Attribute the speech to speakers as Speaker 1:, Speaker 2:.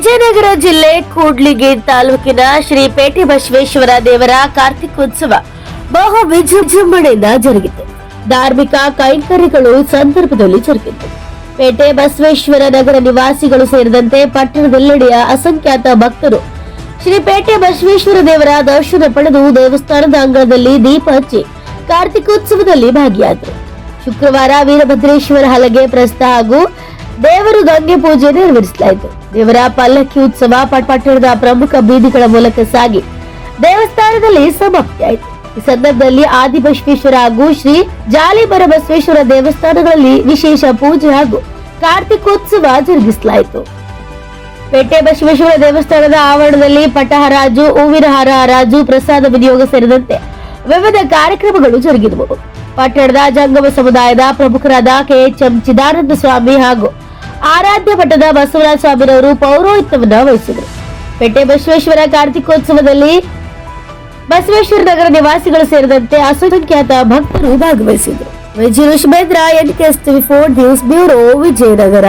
Speaker 1: ವಿಜಯನಗರ ಜಿಲ್ಲೆ ಕೂಡ್ಲಿಗಿ ತಾಲೂಕಿನ ಶ್ರೀ ಪೇಟೆ ಬಸವೇಶ್ವರ ದೇವರ ಕಾರ್ತಿಕೋತ್ಸವ ಬಹು ವಿಜೃಂಭಣೆಯಿಂದ ಜರುಗಿತು. ಧಾರ್ಮಿಕ ಕೈಂಕರ್ಯಗಳು ಸಂದರ್ಭದಲ್ಲಿ ಜರುಗಿತು. ಪೇಟೆ ಬಸವೇಶ್ವರ ನಗರ ನಿವಾಸಿಗಳು ಸೇರಿದಂತೆ ಪಟ್ಟಣದೆಲ್ಲೆಡೆಯ ಅಸಂಖ್ಯಾತ ಭಕ್ತರು ಶ್ರೀ ಪೇಟೆ ಬಸವೇಶ್ವರ ದೇವರ ದರ್ಶನ ಪಡೆದು ದೇವಸ್ಥಾನದ ಅಂಗಳದಲ್ಲಿ ದೀಪ ಹಚ್ಚಿ ಕಾರ್ತಿಕೋತ್ಸವದಲ್ಲಿ ಭಾಗಿಯಾದರು. ಶುಕ್ರವಾರ ವೀರಭದ್ರೇಶ್ವರ ಹಲಗೆ ಪ್ರಸ್ತ ಹಾಗೂ ದೇವರು ಗಂಗೆ ಪೂಜೆ ನೆರವೇರಿಸಲಾಯಿತು. ದೇವರ ಪಲ್ಲಕ್ಕಿ ಉತ್ಸವ ಪಟ್ಟಣದ ಪ್ರಮುಖ ಬೀದಿಗಳ ಮೂಲಕ ಸಾಗಿ ದೇವಸ್ಥಾನದಲ್ಲಿ ಸಮಾಪ್ತಿಯಾಯಿತು. ಈ ಸಂದರ್ಭದಲ್ಲಿ ಆದಿಬಸವೇಶ್ವರ ಹಾಗೂ ಶ್ರೀ ಜಾಲಿಬರ ಬಸವೇಶ್ವರ ದೇವಸ್ಥಾನಗಳಲ್ಲಿ ವಿಶೇಷ ಪೂಜೆ ಹಾಗೂ ಕಾರ್ತಿಕೋತ್ಸವ ಜರುಗಿಸಲಾಯಿತು. ಪೇಟೆ ಬಸವೇಶ್ವರ ದೇವಸ್ಥಾನದ ಆವರಣದಲ್ಲಿ ಪಟ ಹರಾಜು, ಹೂವಿನ ಹಾರ ಹರಾಜು, ಪ್ರಸಾದ ವಿನಿಯೋಗ ಸೇರಿದಂತೆ ವಿವಿಧ ಕಾರ್ಯಕ್ರಮಗಳು ಜರುಗಿದವು. ಪಟ್ಟಣದ ಜಂಗಮ ಸಮುದಾಯದ ಪ್ರಮುಖರಾದ KHM ಚಿದಾನಂದ ಸ್ವಾಮಿ ಹಾಗೂ ಆರಾಧ್ಯ ಮಠದ ಬಸವರಾಜ ಸ್ವಾಮಿರವರು ಪೌರೋಹಿತ್ಯವನ್ನ ವಹಿಸಿದರು. ಪೇಟೆ ಬಸವೇಶ್ವರ ಕಾರ್ತಿಕೋತ್ಸವದಲ್ಲಿ ಬಸವೇಶ್ವರ ನಗರ ನಿವಾಸಿಗಳು ಸೇರಿದಂತೆ ಅಸಂಖ್ಯಾತ ಭಕ್ತರು ಭಾಗವಹಿಸಿದರು. ವಿಜಯ ನ್ಯೂಸ್ ಬ್ಯೂರೋ, ವಿಜಯನಗರ.